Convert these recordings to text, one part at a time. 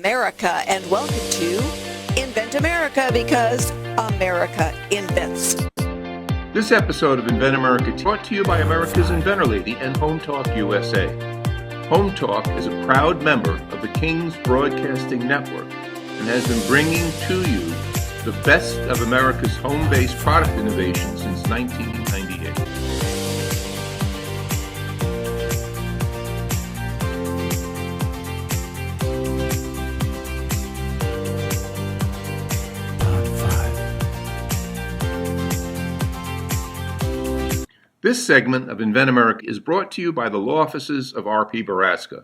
America, and welcome to Invent America, because America invents. This episode of Invent America is brought to you by America's Inventor Lady and Home Talk USA. Home Talk is a proud member of the King's Broadcasting Network and has been bringing to you the best of America's home-based product innovation since 1998. This segment of Invent America is brought to you by the law offices of R.P. Baraska.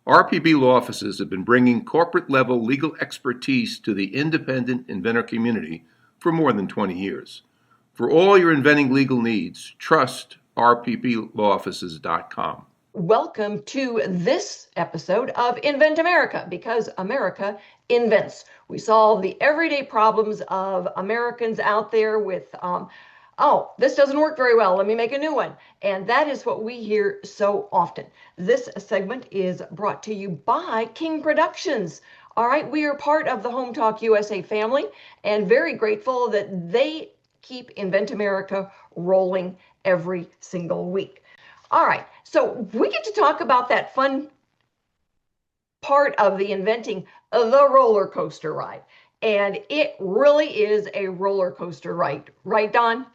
RPB law offices have been bringing corporate-level legal expertise to the independent inventor community for more than 20 years. For all your inventing legal needs, trust rpblawoffices.com. Welcome to this episode of Invent America, because America invents. We solve the everyday problems of Americans out there with oh, this doesn't work very well, let me make a new one. And that is what we hear so often. This segment is brought to you by King Productions. All right, we are part of the Home Talk USA family and very grateful that they keep Invent America rolling every single week. All right, so we get to talk about that fun part of the inventing, the roller coaster ride. And it really is a roller coaster ride. Right, Don?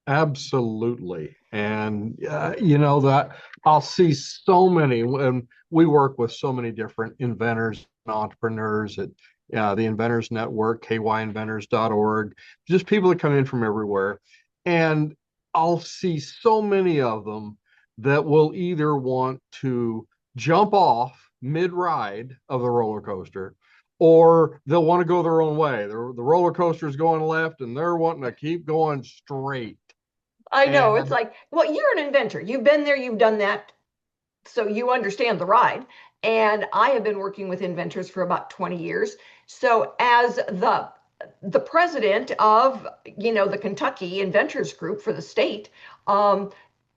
Absolutely. And, that I'll see so many, and we work with so many different inventors and entrepreneurs at the Inventors Network, kyinventors.org, just people that come in from everywhere. And I'll see so many of them that will either want to jump off mid-ride of the roller coaster, or they'll want to go their own way. The roller coaster is going left and they're wanting to keep going straight. I know. It's like, well, you're an inventor. You've been there, you've done that. So you understand the ride. And I have been working with inventors for about 20 years. So as the president of, the Kentucky Inventors Group for the state,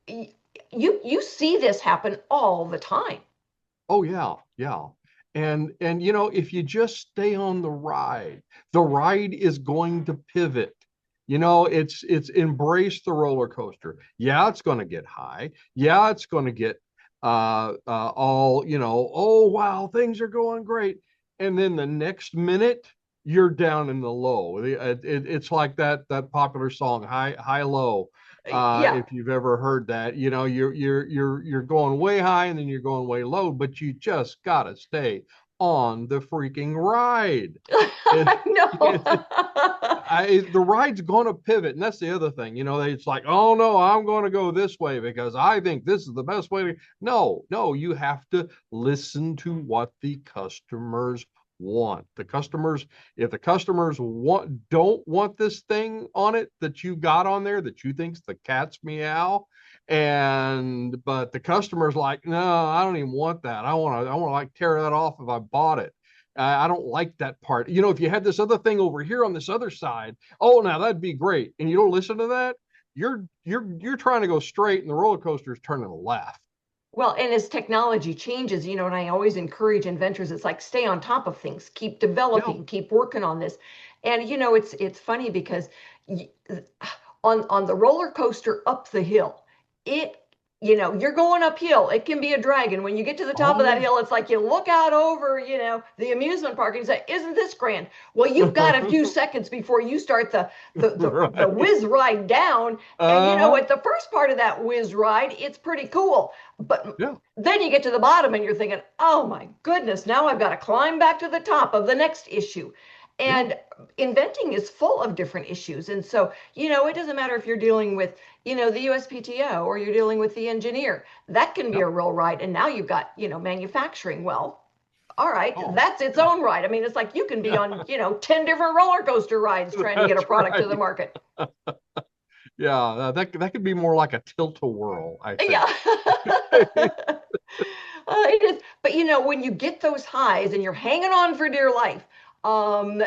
you see this happen all the time. Oh, yeah. Yeah. And if you just stay on the ride is going to pivot. It's embrace the roller coaster. Yeah, it's going to get high. Yeah, it's going to get all, oh, wow, things are going great. And then the next minute, you're down in the low. It's like that popular song, High Low. If you've ever heard that, you're going way high and then you're going way low, but you just gotta stay on the freaking ride. I know. The ride's going to pivot, and that's the other thing. It's like, oh no, I'm going to go this way because I think this is the best way. No, you have to listen to what the customers want. If the customers don't want this thing on it that you got on there that you think's the cat's meow, but the customer's like, no, I don't even want that. I want to like tear that off if I bought it. I don't like that part. If you had this other thing over here on this other side, oh, now that'd be great. And you don't listen to that, you're trying to go straight and the roller coaster is turning left. Well, and as technology changes, and I always encourage inventors, it's like, stay on top of things, keep developing, keep working on this. And, it's funny because on the roller coaster up the hill, you're going uphill. It can be a drag. And when you get to the top of that hill, it's like you look out over, the amusement park and you say, isn't this grand? Well, you've got a few seconds before you start the whiz ride down. And at the first part of that whiz ride, it's pretty cool. But then you get to the bottom and you're thinking, oh my goodness, now I've got to climb back to the top of the next issue. And inventing is full of different issues. And so, it doesn't matter if you're dealing with, the USPTO or you're dealing with the engineer. That can be a real ride. And now you've got, manufacturing. Well, all right, that's its own ride. I mean, it's like you can be on, 10 different roller coaster rides trying to get a product to the market. Yeah, that could be more like a tilt-a-whirl, I think. Yeah. It is. But, when you get those highs and you're hanging on for dear life,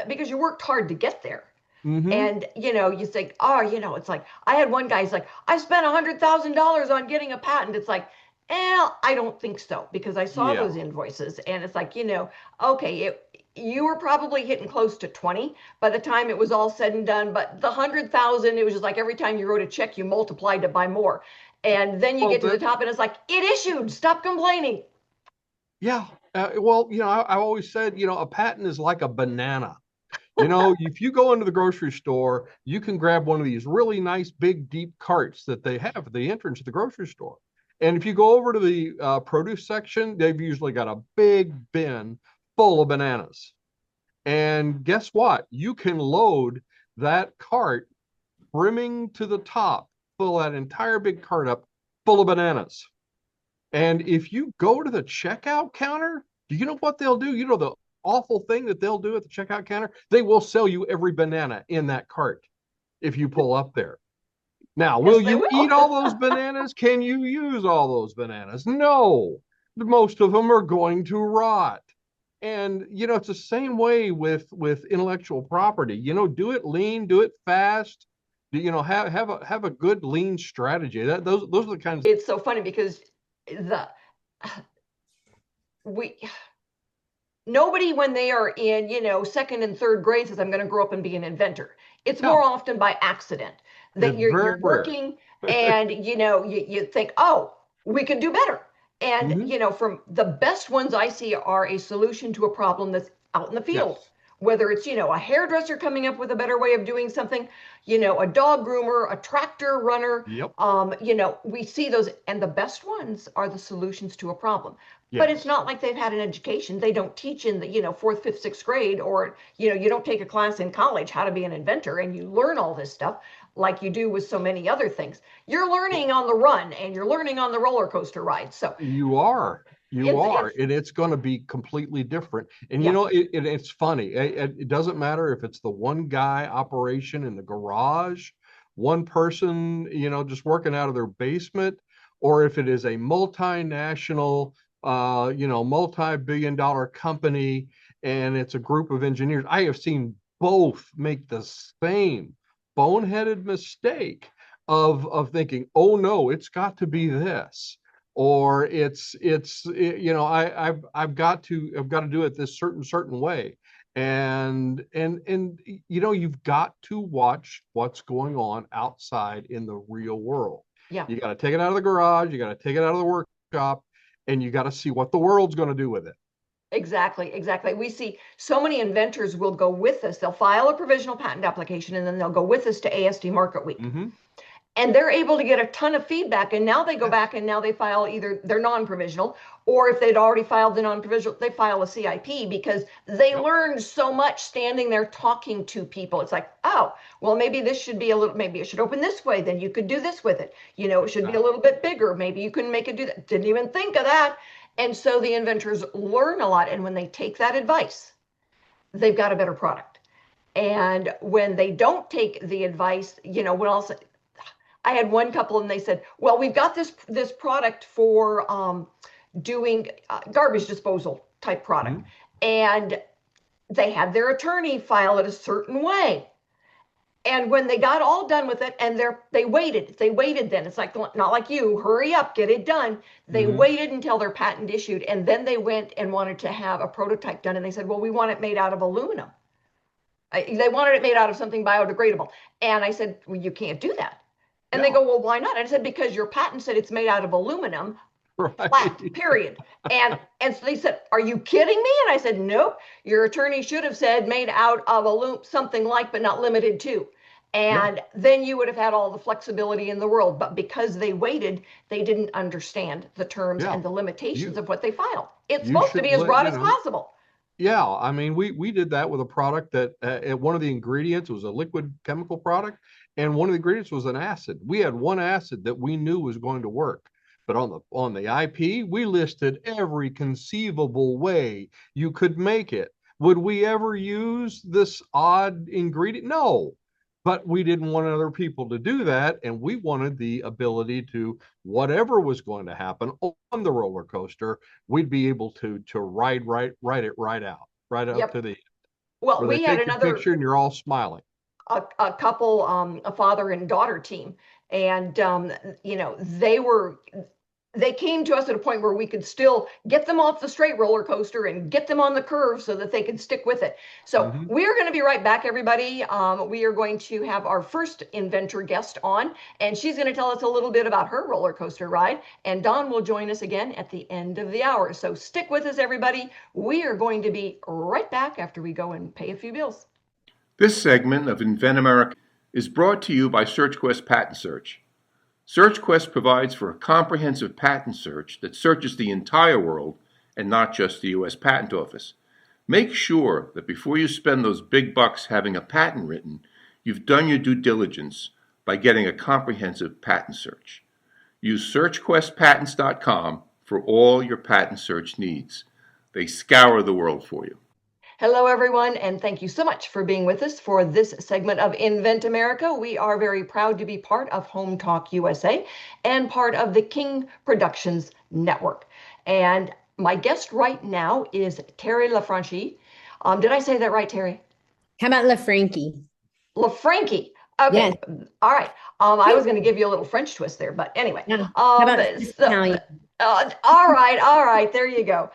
because you worked hard to get there. Mm-hmm. And, you think, it's like, I had one guy, he's like, I spent $100,000 on getting a patent. It's like, I don't think so, because I saw those invoices and it's like, okay, you were probably hitting close to 20 by the time it was all said and done. But the 100,000, it was just like every time you wrote a check, you multiplied it by more. And then you Well, get to the top and it's like, it issued, stop complaining. yeah. Well, I always said, a patent is like a banana. If you go into the grocery store, you can grab one of these really nice, big, deep carts that they have at the entrance of the grocery store. And if you go over to the produce section, they've usually got a big bin full of bananas. And guess what? You can load that cart brimming to the top, fill that entire big cart up full of bananas. And if you go to the checkout counter, do you know what they'll do? The awful thing that they'll do at the checkout counter? They will sell you every banana in that cart if you pull up there. Now, will you eat all those bananas? Can you use all those bananas? No. Most of them are going to rot. And it's the same way with intellectual property. Do it lean, do it fast. Have a good lean strategy. Those are the kinds. It's so funny because nobody, when they are in second and third grade, says I'm going to grow up and be an inventor. It's more often by accident that you're working and you think, oh, we can do better. And from the best ones I see are a solution to a problem that's out in the field. Yes. Whether it's a hairdresser coming up with a better way of doing something, a dog groomer, a tractor runner. Yep. We see those, and the best ones are the solutions to a problem. Yes. But it's not like they've had an education. They don't teach in the fourth, fifth, sixth grade, or you don't take a class in college how to be an inventor and you learn all this stuff like you do with so many other things. You're learning on the run and you're learning on the roller coaster ride. So you are. And it's going to be completely different. And it's funny. It doesn't matter if it's the one guy operation in the garage, one person, just working out of their basement, or if it is a multinational, multi-billion-dollar company, and it's a group of engineers. I have seen both make the same boneheaded mistake of thinking, oh no, it's got to be this. Or I've got to do it this certain way, and you've got to watch what's going on outside in the real world. Yeah, you got to take it out of the garage, you got to take it out of the workshop, and you got to see what the world's going to do with it. Exactly. We see so many inventors will go with us. They'll file a provisional patent application and then they'll go with us to ASD Market Week. Mm-hmm. And they're able to get a ton of feedback. And now they go back and now they file either their non-provisional, or if they'd already filed the non-provisional, they file a CIP because they learned so much standing there talking to people. It's like, oh, well, maybe this should be maybe it should open this way. Then you could do this with it. It should be a little bit bigger. Maybe you couldn't make it do that. Didn't even think of that. And so the inventors learn a lot. And when they take that advice, they've got a better product. And when they don't take the advice, what else? I had one couple and they said, well, we've got this product for doing garbage disposal type product. Mm-hmm. And they had their attorney file it a certain way. And when they got all done with it and they waited then. It's like, not like you, hurry up, get it done. They waited until their patent issued. And then they went and wanted to have a prototype done. And they said, well, we want it made out of aluminum. They wanted it made out of something biodegradable. And I said, well, you can't do that. And they go, well, why not? And I said, because your patent said it's made out of aluminum, flat, period. And so they said, are you kidding me? And I said, nope. Your attorney should have said made out of something like, but not limited to. And then you would have had all the flexibility in the world. But because they waited, they didn't understand the terms and the limitations of what they filed. It's supposed to be as broad as possible. Yeah, I mean, we did that with a product that one of the ingredients was a liquid chemical product, and one of the ingredients was an acid. We had one acid that we knew was going to work, but on the IP, we listed every conceivable way you could make it. Would we ever use this odd ingredient? No, but we didn't want other people to do that, and we wanted the ability to, whatever was going to happen on the roller coaster, we'd be able to ride it right out to the end. Well, we had another picture and you're all smiling. A couple, a father and daughter team, and they were they came to us at a point where we could still get them off the straight roller coaster and get them on the curve so that they could stick with it. So we're going to be right back, everybody. We are going to have our first Inventor guest on, and she's going to tell us a little bit about her roller coaster ride. And Dawn will join us again at the end of the hour. So stick with us, everybody. We are going to be right back after we go and pay a few bills. This segment of Invent America is brought to you by SearchQuest Patent Search. SearchQuest provides for a comprehensive patent search that searches the entire world and not just the U.S. Patent Office. Make sure that before you spend those big bucks having a patent written, you've done your due diligence by getting a comprehensive patent search. Use SearchQuestPatents.com for all your patent search needs. They scour the world for you. Hello, everyone, and thank you so much for being with us for this segment of Invent America. We are very proud to be part of Home Talk USA and part of the King Productions Network. And my guest right now is Teri Lafranchi. Did I say that right, Teri? How about Lafranchi? Lafranchi. Okay. Yes. All right. I was going to give you a little French twist there, but anyway. Yeah. How about Italian? All right. There you go.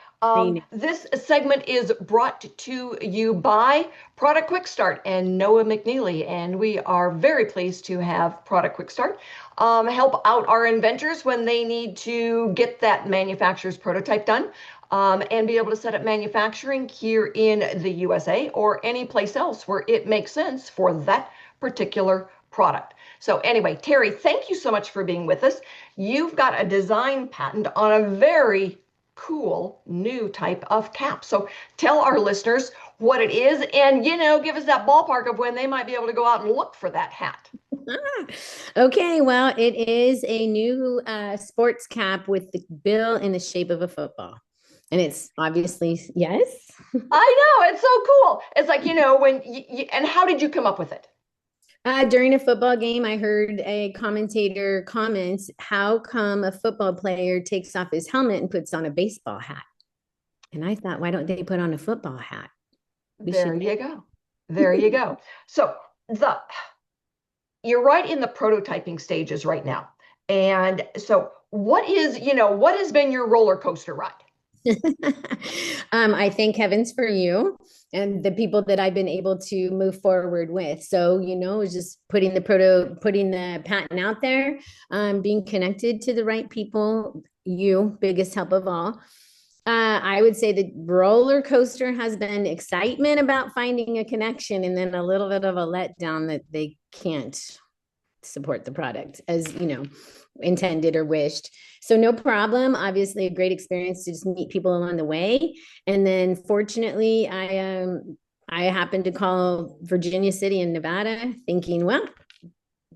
This segment is brought to you by Product Quick Start and Noah McNeely, and we are very pleased to have Product Quick Start help out our inventors when they need to get that manufacturer's prototype done and be able to set up manufacturing here in the USA or any place else where it makes sense for that particular product. So anyway, Teri, thank you so much for being with us. You've got a design patent on a very cool new type of cap. So tell our listeners what it is and, give us that ballpark of when they might be able to go out and look for that hat. Okay, well, it is a new sports cap with the bill in the shape of a football. And it's obviously, yes. I know, it's so cool. It's like, when and how did you come up with it? During a football game, I heard a commentator comment, how come a football player takes off his helmet and puts on a baseball hat? And I thought, why don't they put on a football hat? There you go. So you're right in the prototyping stages right now. And so what has been your roller coaster ride? I thank heavens for you and the people that I've been able to move forward with. So, just putting the patent out there, being connected to the right people, biggest help of all. I would say the roller coaster has been excitement about finding a connection and then a little bit of a letdown that they can't support the product as, intended or wished. So no problem. Obviously a great experience to just meet people along the way. And then fortunately, I happened to call Virginia City in Nevada thinking, well,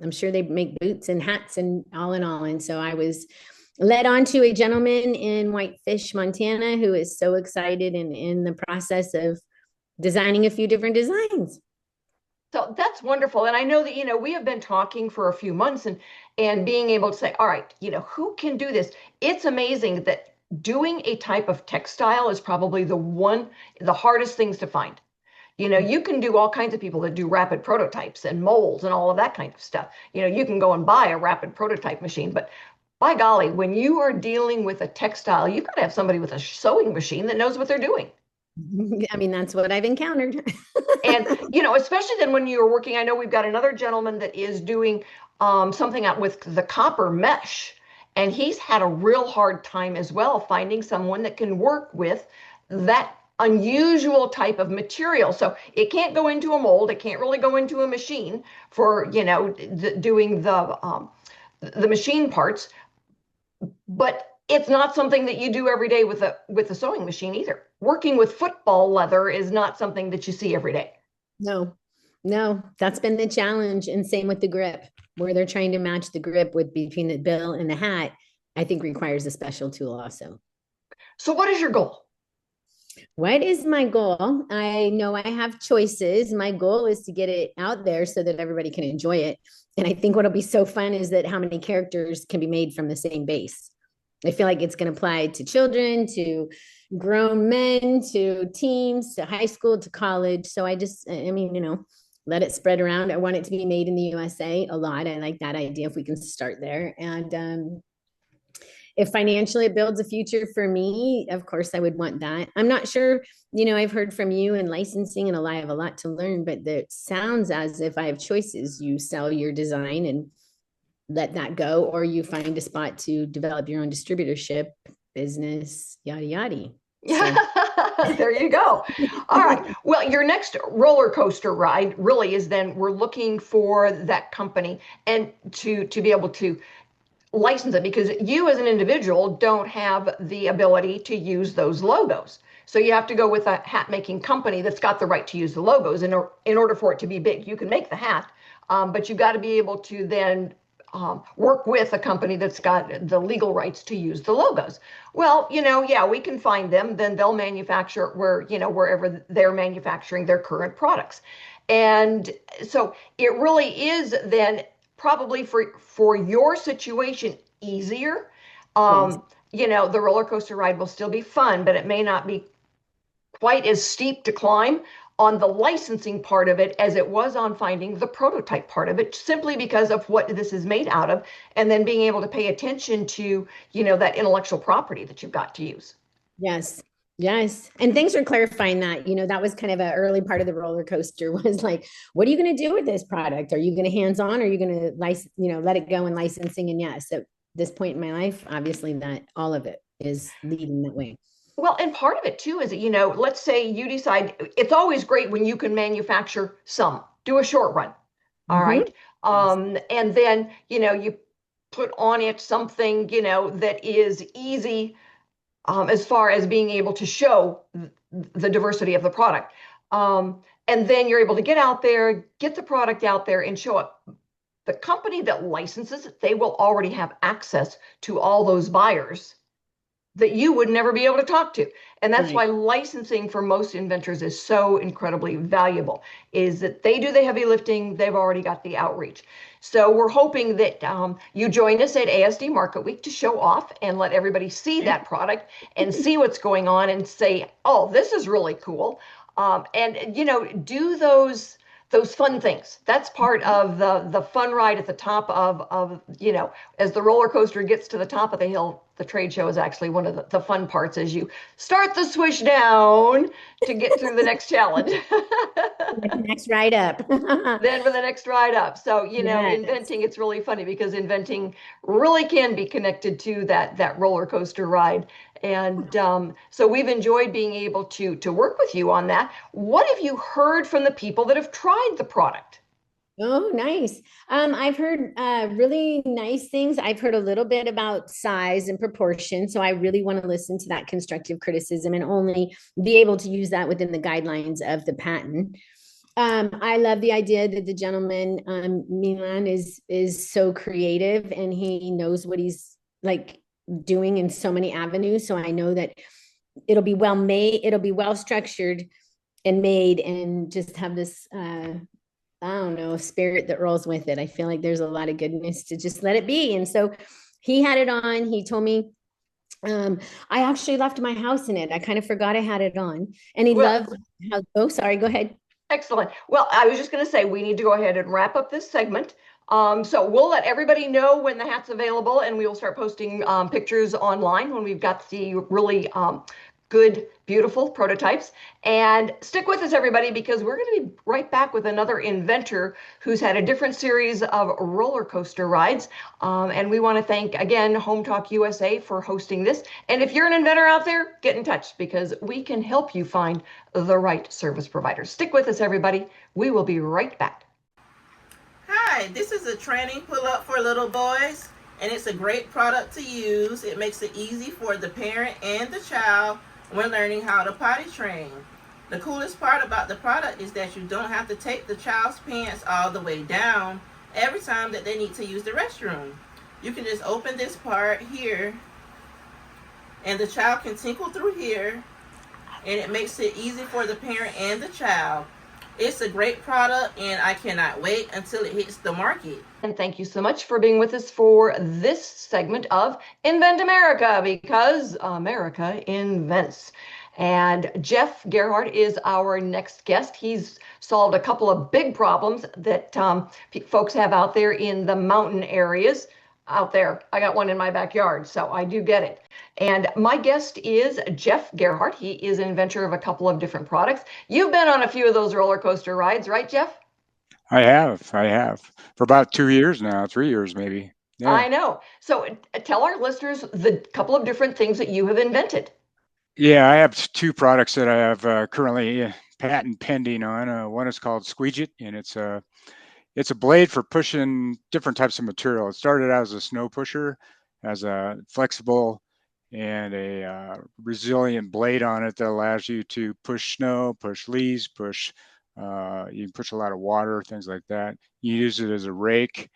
I'm sure they make boots and hats and all in all. And so I was led on to a gentleman in Whitefish, Montana, who is so excited and in the process of designing a few different designs. So that's wonderful. And I know that, we have been talking for a few months and being able to say, all right, who can do this? It's amazing that doing a type of textile is probably the hardest things to find. You can do all kinds of people that do rapid prototypes and molds and all of that kind of stuff. You can go and buy a rapid prototype machine, but by golly, when you are dealing with a textile, you've got to have somebody with a sewing machine that knows what they're doing. I mean, that's what I've encountered. And, especially then when you're working, I know we've got another gentleman that is doing something out with the copper mesh, and he's had a real hard time as well finding someone that can work with that unusual type of material. So it can't go into a mold. It can't really go into a machine for, doing the machine parts, but it's not something that you do every day with a sewing machine either. Working with football leather is not something that you see every day. No, that's been the challenge. And same with the grip, where they're trying to match the grip between the bill and the hat, I think requires a special tool also. So what is your goal? What is my goal? I know I have choices. My goal is to get it out there so that everybody can enjoy it. And I think what'll be so fun is that how many characters can be made from the same base. I feel like it's going to apply to children, to grown men, to teens, to high school, to college. So let it spread around. I want it to be made in the USA a lot. I like that idea if we can start there. And if financially it builds a future for me, of course I would want that. I'm not sure, I've heard from you in licensing and I have a lot to learn, but it sounds as if I have choices. You sell your design and let that go, or you find a spot to develop your own distributorship business, yada yada. Yeah, there you go. All right. Well, your next roller coaster ride really is then we're looking for that company and to be able to license it, because you as an individual don't have the ability to use those logos. So you have to go with a hat making company that's got the right to use the logos in order for it to be big. You can make the hat, but you've got to be able to then work with a company that's got the legal rights to use the logos. Well, yeah, we can find them. Then they'll manufacture wherever they're manufacturing their current products. And so it really is then probably for your situation easier. Yes. The roller coaster ride will still be fun, but it may not be quite as steep to climb on the licensing part of it as it was on finding the prototype part of it, simply because of what this is made out of, and then being able to pay attention to, that intellectual property that you've got to use. Yes. Yes. And thanks for clarifying that. That was kind of an early part of the roller coaster was like, what are you going to do with this product? Are you going to hands-on? Or are you going to let it go in licensing? And yes, at this point in my life, obviously that all of it is leading that way. Well, and part of it too is that, let's say you decide, it's always great when you can manufacture some, do a short run. All right. And then, you put on it something, that is easy as far as being able to show the diversity of the product. And then you're able to get out there, get the product out there and show it. The company that licenses it, they will already have access to all those buyers that you would never be able to talk to. And that's why licensing for most inventors is so incredibly valuable, is that they do the heavy lifting. They've already got the outreach. So we're hoping that you join us at ASD Market Week to show off and let everybody see that product and see what's going on and say, oh, this is really cool. And, do those fun things. That's part of the fun ride at the top of as the roller coaster gets to the top of the hill. The trade show is actually one of the fun parts as you start the swish down to get through the next challenge. The next ride up. Then for the next ride up. So, inventing, it's really funny because inventing really can be connected to that roller coaster ride. And so we've enjoyed being able to work with you on that. What have you heard from the people that have tried the product? Oh, nice. I've heard really nice things. I've heard a little bit about size and proportion. So I really want to listen to that constructive criticism and only be able to use that within the guidelines of the patent. I love the idea that the gentleman, Milan, is so creative and he knows what he's like doing in so many avenues. So I know that it'll be well made, it'll be well structured and made, and just have this I don't know, spirit that rolls with it. I feel like there's a lot of goodness to just let it be. And so he had it on. He told me, I actually left my house in it. I kind of forgot I had it on. And he loved how, oh, sorry, go ahead. Excellent. Well, I was just going to say, we need to go ahead and wrap up this segment. So we'll let everybody know when the hat's available, and we will start posting pictures online when we've got the really good, beautiful prototypes. And stick with us, everybody, because we're going to be right back with another inventor who's had a different series of roller coaster rides. And we want to thank, again, Home Talk USA for hosting this. And if you're an inventor out there, get in touch because we can help you find the right service provider. Stick with us, everybody. We will be right back. Hi, this is a training pull-up for little boys, and it's a great product to use. It makes it easy for the parent and the child when learning how to potty train. The coolest part about the product is that you don't have to take the child's pants all the way down every time that they need to use the restroom. You can just open this part here, and the child can tinkle through here, and it makes it easy for the parent and the child. It's a great product, and I cannot wait until it hits the market. And thank you so much for being with us for this segment of Invent America, because America invents. And Jeff Gerhardt is our next guest. He's solved a couple of big problems that folks have out there in the mountain areas. out there. I got one in my backyard, so I do get it. And my guest is Jeff Gerhardt. He is an inventor of a couple of different products. You've been on a few of those roller coaster rides, right, Jeff? I have for about 2 years now, 3 years maybe. Yeah. I know. So tell our listeners the couple of different things that you have invented. Yeah, I have two products that I have currently patent pending on. One is called Squeegee, and it's a blade for pushing different types of material. It started out as a snow pusher, has a flexible and a resilient blade on it that allows you to push snow, push leaves, you can push a lot of water, things like that. You use it as a rake.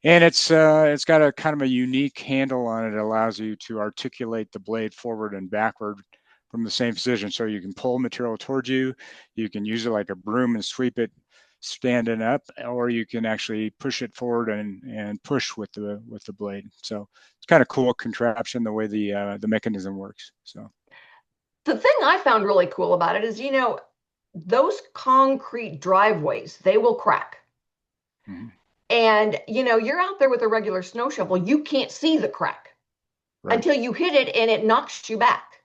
And it's got a kind of a unique handle on it. It allows you to articulate the blade forward and backward from the same position. So you can pull material towards you. You can use it like a broom and sweep it standing up, or you can actually push it forward and push with the blade. So it's kind of cool contraption the way the mechanism works. So The thing I found really cool about it is, those concrete driveways, they will crack. mhm. And, you're out there with a regular snow shovel, you can't see the crack Right. until you hit it and it knocks you back.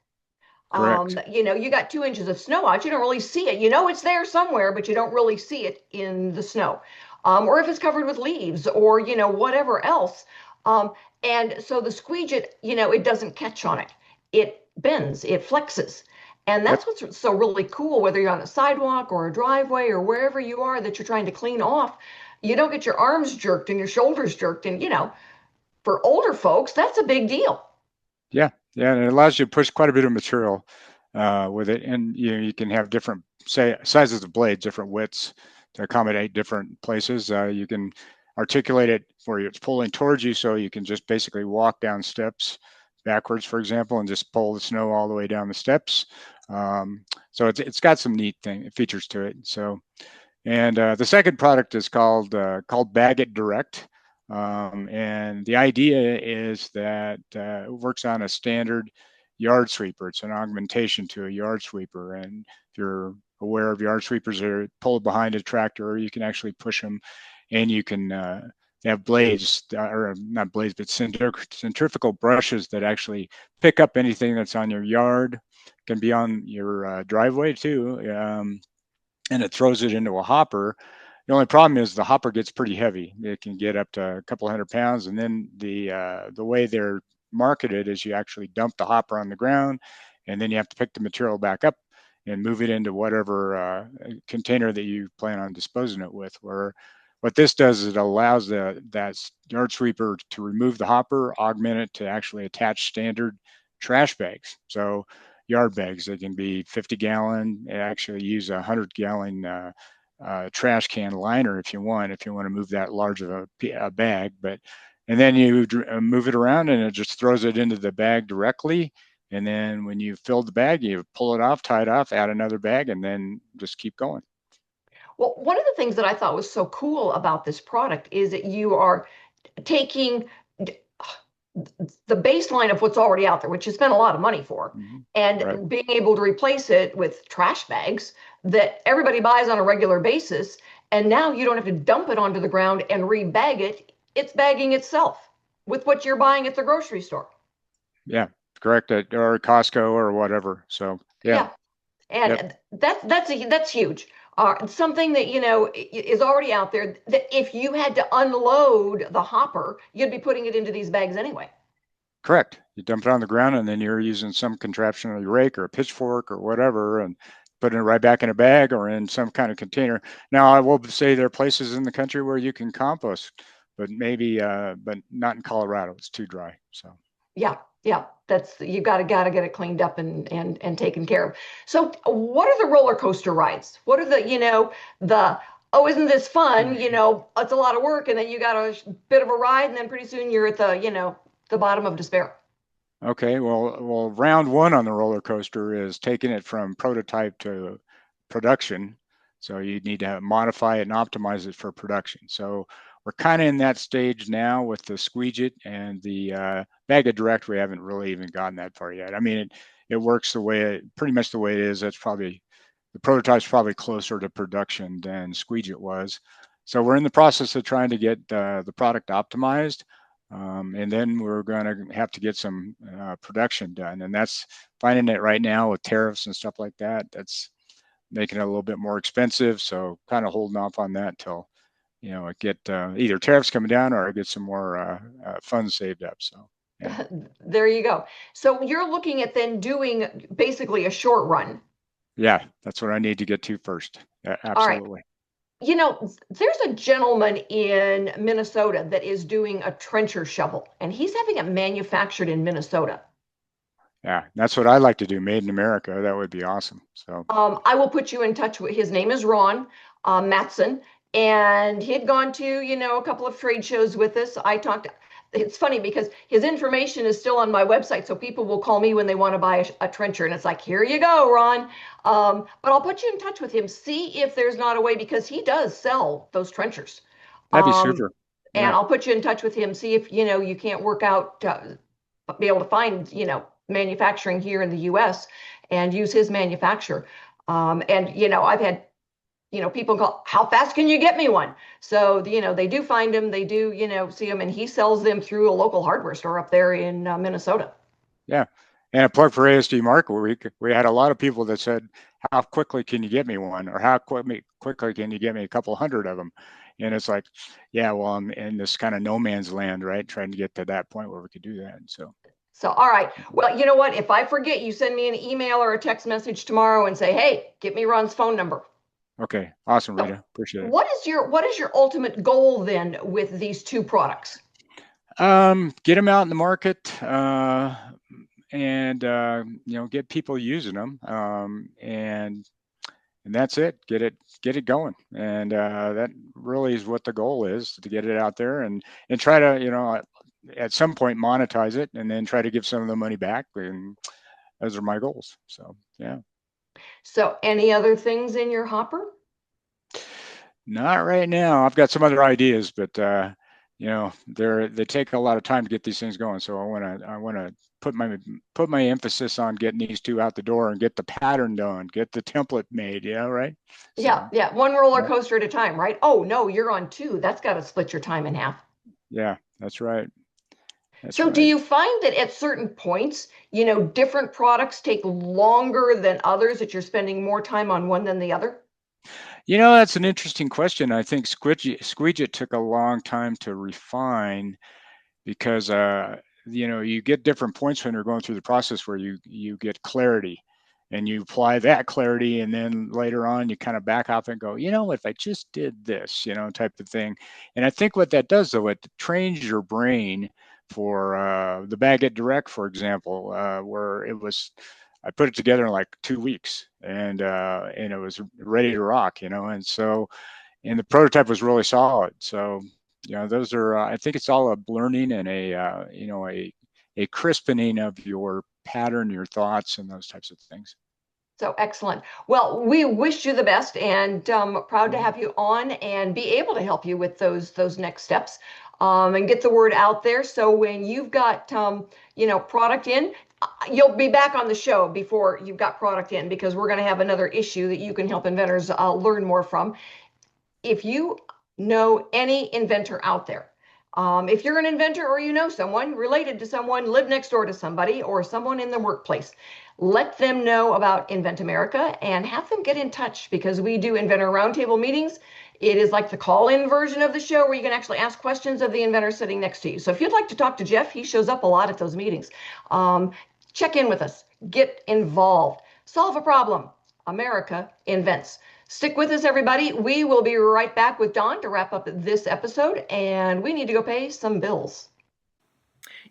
Correct. You got 2 inches of snow out, you don't really see it. You know it's there somewhere, but you don't really see it in the snow. Or if it's covered with leaves or, whatever else. And so the squeegee, it doesn't catch on it. It bends, it flexes. And that's what's so really cool, whether you're on a sidewalk or a driveway or wherever you are that you're trying to clean off. You don't get your arms jerked and your shoulders jerked. And, for older folks, that's a big deal. Yeah, and it allows you to push quite a bit of material with it, and you can have different sizes of blades, different widths to accommodate different places. You can articulate it for you. It's pulling towards you, so you can just basically walk down steps backwards, for example, and just pull the snow all the way down the steps. So it's got some neat features to it. So, and the second product is called Bag It Direct. And the idea is that it works on a standard yard sweeper. It's an augmentation to a yard sweeper. And if you're aware of yard sweepers, they're pulled behind a tractor, or you can actually push them, and you can have blades, or not blades, but centrifugal brushes that actually pick up anything that's on your yard, can be on your driveway too. And it throws it into a hopper. The only problem is the hopper gets pretty heavy. It can get up to a couple 100 pounds. And then the way they're marketed is you actually dump the hopper on the ground, and then you have to pick the material back up and move it into whatever container that you plan on disposing it with. Where what this does is it allows that yard sweeper to remove the hopper, augment it to actually attach standard trash bags. So yard bags, they can be 50-gallon, actually use a 100-gallon trash can liner if you want to move that large of a bag. But and then you move it around, and it just throws it into the bag directly. And then when you fill the bag, you pull it off, tie it off, add another bag, and then just keep going. Well, one of the things that I thought was so cool about this product is that you are taking the baseline of what's already out there, which you spent a lot of money for, and Right. being able to replace it with trash bags that everybody buys on a regular basis. And now you don't have to dump it onto the ground and rebag it. It's bagging itself with what you're buying at the grocery store. Yeah, correct. Or Costco or whatever. So yeah. And that's huge. Something that is already out there, that if you had to unload the hopper, you'd be putting it into these bags anyway. Correct. You dump it on the ground, and then you're using some contraption, or a rake or a pitchfork or whatever, and putting it right back in a bag or in some kind of container. Now, I will say there are places in the country where you can compost, but but not in Colorado. It's too dry. So Yeah, that's, you gotta get it cleaned up and taken care of. So what are the roller coaster rides? What are the oh, isn't this fun? It's a lot of work, and then you got a bit of a ride, and then pretty soon you're at the bottom of despair. okay, well, round one on the roller coaster is taking it from prototype to production. So you need to modify it and optimize it for production. So we're kind of in that stage now with the Squeegee and the Bag of Direct. We haven't really even gotten that far yet. I mean, it works pretty much the way it is. That's probably, the prototype's probably closer to production than Squeegee was. So we're in the process of trying to get the product optimized. And then we're going to have to get some production done. And that's finding it right now with tariffs and stuff like that. That's making it a little bit more expensive. So kind of holding off on that till, I get either tariffs coming down or I get some more funds saved up. So yeah. There you go. So you're looking at then doing basically a short run. Yeah, that's what I need to get to first. Absolutely. All right. There's a gentleman in Minnesota that is doing a trencher shovel, and he's having it manufactured in Minnesota. Yeah, that's what I like to do, made in America. That would be awesome. So I will put you in touch with, his name is Ron Matson, and he'd gone to, a couple of trade shows with us. It's funny because his information is still on my website, so people will call me when they want to buy a trencher, and it's like, here you go, Ron. But I'll put you in touch with him, see if there's not a way, because he does sell those trenchers. that'd be super. And Yeah. I'll put you in touch with him, see if, you can't work out, be able to find, manufacturing here in the US and use his manufacturer. And, I've had, people go, how fast can you get me one? So, they do find them, they do, see them, and he sells them through a local hardware store up there in Minnesota. Yeah. And a plug for ASD Market Week, we had a lot of people that said, how quickly can you get me one? Or how quickly can you get me a couple hundred of them? And it's like, yeah, well, I'm in this kind of no man's land, right? Trying to get to that point where we could do that. So, all right. Well, you know what? If I forget, you send me an email or a text message tomorrow and say, hey, get me Ron's phone number. Okay. Awesome, Rita. Appreciate it. What is your ultimate goal then with these two products? Get them out in the market, and get people using them, and that's it. Get it going, and that really is what the goal is, to get it out there and try to at some point monetize it, and then try to give some of the money back. And those are my goals. So yeah. So any other things in your hopper? Not right now. I've got some other ideas, but they take a lot of time to get these things going. So I wanna put my emphasis on getting these two out the door and get the pattern done, get the template made. Yeah, right. So, yeah. One roller coaster at a time, right? Oh no, you're on two. That's got to split your time in half. Yeah, that's right. So do you find that at certain points, different products take longer than others, that you're spending more time on one than the other? That's an interesting question. I think Squeegee took a long time to refine, because you get different points when you're going through the process where you get clarity, and you apply that clarity, and then later on you kind of back off and go, if I just did this, type of thing. And I think what that does, though, it trains your brain for the Baguette Direct, for example, where I put it together in like 2 weeks, and it was ready to rock, and so, and the prototype was really solid. So, those are, I think it's all a learning and a crispening of your pattern, your thoughts, and those types of things. So excellent. Well, we wish you the best, and proud to have you on and be able to help you with those next steps, and get the word out there. So when you've got product in, you'll be back on the show before you've got product in, because we're going to have another issue that you can help inventors learn more from. If you know any inventor out there, if you're an inventor or someone related to someone, live next door to somebody, or someone in the workplace, let them know about Invent America and have them get in touch, because we do inventor roundtable meetings. It is like the call-in version of the show where you can actually ask questions of the inventor sitting next to you. So if you'd like to talk to Jeff, he shows up a lot at those meetings. Check in with us, get involved, solve a problem. America invents. Stick with us, everybody. We will be right back with Dawn to wrap up this episode, and we need to go pay some bills.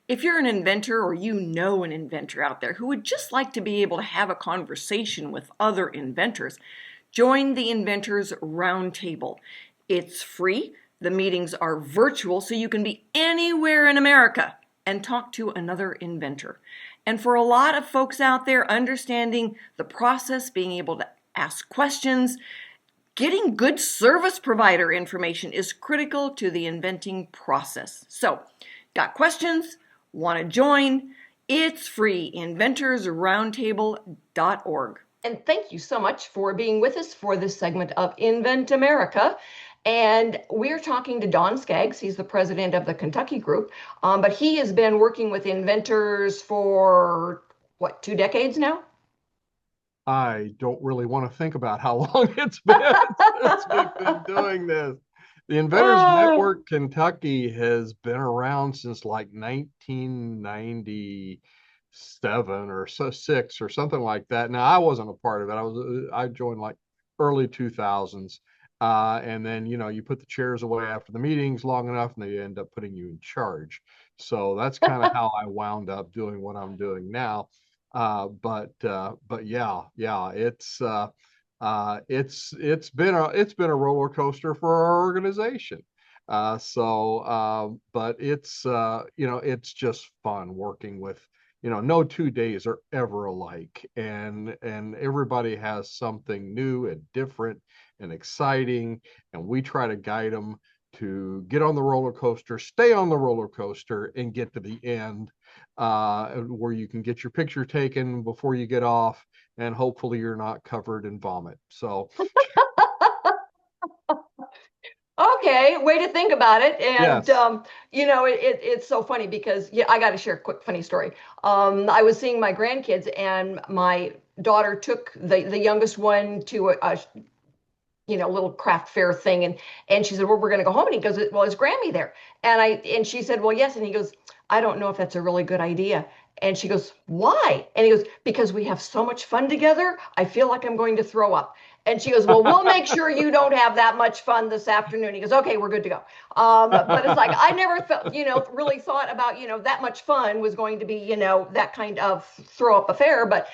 If you're an inventor, or an inventor out there who would just like to be able to have a conversation with other inventors, join the Inventors Roundtable. It's free. The meetings are virtual, so you can be anywhere in America and talk to another inventor. And for a lot of folks out there, understanding the process, being able to ask questions, getting good service provider information is critical to the inventing process. So, got questions? Want to join? It's free. inventorsroundtable.org. And thank you so much for being with us for this segment of Invent America. And we're talking to Don Skaggs. He's the president of the Kentucky group. But he has been working with inventors for what, 2 decades now? I don't really want to think about how long it's been since we've been doing this. The Inventors Network Kentucky has been around since like 1997 or so, six or something like that. Now I wasn't a part of it. I joined like early 2000s. And then, you put the chairs away after the meetings long enough and they end up putting you in charge. So that's kind of how I wound up doing what I'm doing now. But yeah, it's been a roller coaster for our organization. But it's just fun working with, no 2 days are ever alike, and everybody has something new and different and exciting, and we try to guide them to get on the roller coaster, stay on the roller coaster, and get to the end, where you can get your picture taken before you get off, and hopefully you're not covered in vomit. So, Okay, way to think about it. And yes. it's so funny because I got to share a quick funny story. I was seeing my grandkids, and my daughter took the youngest one to a little craft fair thing, and she said, well, we're going to go home. And he goes, well, is Grammy there? And she said, well, yes. And he goes, I don't know if that's a really good idea. And she goes, why? And he goes, because we have so much fun together, I feel like I'm going to throw up. And she goes, well, we'll make sure you don't have that much fun this afternoon. He goes, okay, we're good to go. But it's like, I never felt, really thought about, that much fun was going to be, that kind of throw up affair. But,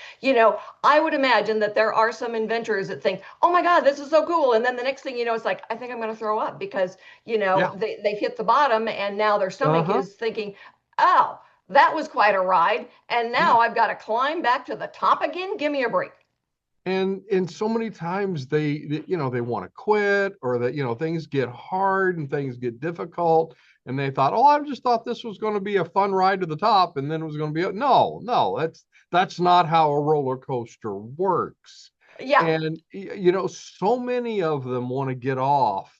I would imagine that there are some inventors that think, oh my God, this is so cool. And then the next thing it's like, I think I'm going to throw up because, Yeah. they've hit the bottom and now their stomach Uh-huh. is thinking, oh, that was quite a ride. And now I've got to climb back to the top again. Give me a break. And so many times they want to quit, or that, things get hard and things get difficult, and they thought, oh, I just thought this was going to be a fun ride to the top, and then it was going to be no, that's not how a roller coaster works. Yeah. And so many of them want to get off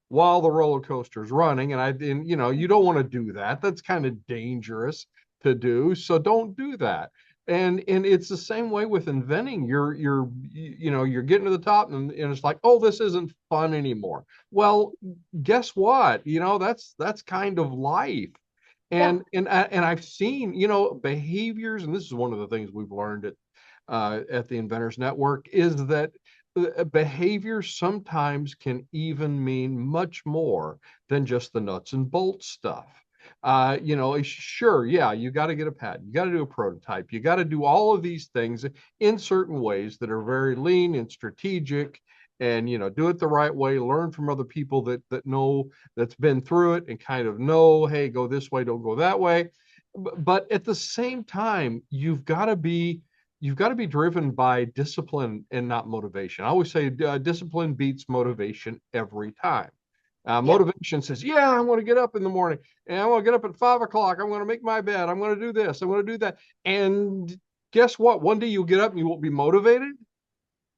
while the roller coaster is running, and you don't want to do that. That's kind of dangerous to do, so don't do that. And it's the same way with inventing. You're getting to the top, and it's like, oh, this isn't fun anymore. Well, guess what? That's kind of life. Yeah. And I've seen, behaviors, and this is one of the things we've learned at the Inventors Network, is that behavior sometimes can even mean much more than just the nuts and bolts stuff. Sure, yeah, you got to get a patent, you got to do a prototype, you got to do all of these things in certain ways that are very lean and strategic, and do it the right way, learn from other people that know, that's been through it, and kind of know, hey, go this way, don't go that way. But at the same time, you've got to be driven by discipline and not motivation. I always say discipline beats motivation every time. Yeah. Motivation says, yeah, I want to get up in the morning, and I want to get up at 5 o'clock. I'm going to make my bed. I'm going to do this. I'm going to do that. And guess what? One day you'll get up and you won't be motivated.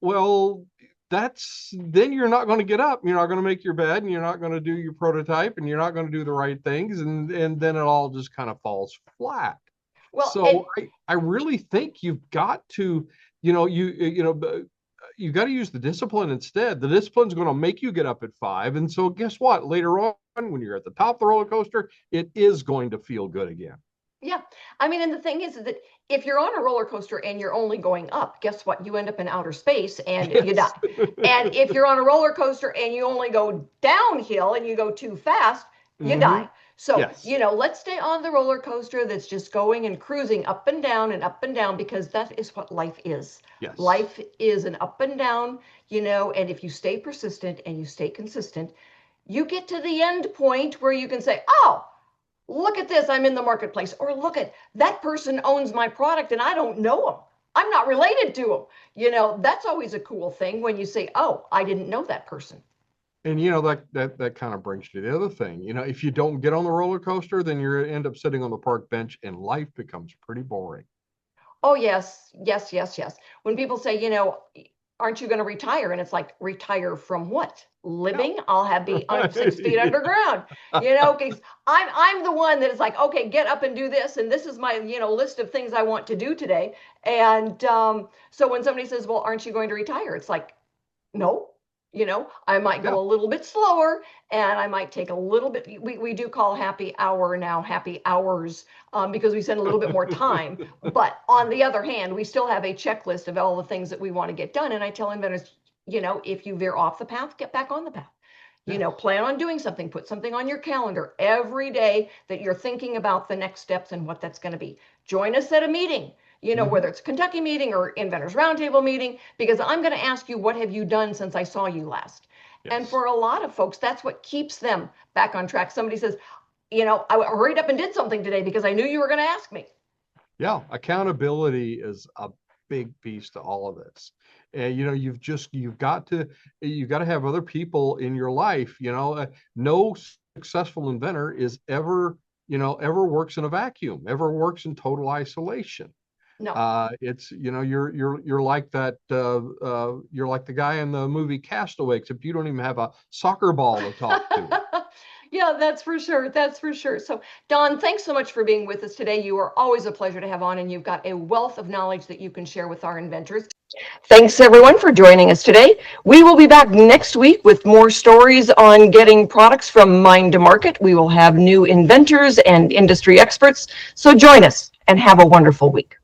Well, then you're not going to get up. You're not going to make your bed, and you're not going to do your prototype, and you're not going to do the right things. And then it all just kind of falls flat. Well, So I really think you've got to, you got to use the discipline instead. The discipline is going to make you get up at 5. And so guess what? Later on, when you're at the top of the roller coaster, it is going to feel good again. yeah. I mean, and the thing is that if you're on a roller coaster and you're only going up, guess what? You end up in outer space and you die. And if you're on a roller coaster and you only go downhill and you go too fast, you die. So, Yes. Let's stay on the roller coaster that's just going and cruising up and down, because that is what life is. Yes. Life is an up and down, and if you stay persistent and you stay consistent, you get to the end point where you can say, oh, look at this, I'm in the marketplace. Or look at that person owns my product and I don't know them. I'm not related to them. That's always a cool thing when you say, oh, I didn't know that person. And that kind of brings you to the other thing. If you don't get on the roller coaster, then you end up sitting on the park bench, and life becomes pretty boring. Oh, yes, yes, yes, yes. When people say, aren't you going to retire? And it's like, retire from what? Living? I'll be on 6 feet underground, because I'm the one that is like, okay, get up and do this. And this is my, list of things I want to do today. And so when somebody says, well, aren't you going to retire? It's like, no, I might go a little bit slower, and I might take a little bit. We do call happy hour now happy hours, because we spend a little bit more time. But on the other hand, we still have a checklist of all the things that we want to get done. And I tell inventors, if you veer off the path, get back on the path. Plan on doing something, put something on your calendar every day that you're thinking about the next steps and what that's going to be. Join us at a meeting, whether it's a Kentucky meeting or Inventors Roundtable meeting, because I'm going to ask you, what have you done since I saw you last? Yes. And for a lot of folks, that's what keeps them back on track. Somebody says, I hurried up and did something today because I knew you were going to ask me. Yeah, accountability is a big piece to all of this. And you've got to have other people in your life. No successful inventor is ever works in a vacuum, ever works in total isolation. No, it's you're like that. You're like the guy in the movie Castaway, except you don't even have a soccer ball to talk to. Yeah, that's for sure. That's for sure. So, Don, thanks so much for being with us today. You are always a pleasure to have on, and you've got a wealth of knowledge that you can share with our inventors. Thanks, everyone, for joining us today. We will be back next week with more stories on getting products from mind to market. We will have new inventors and industry experts. So join us and have a wonderful week.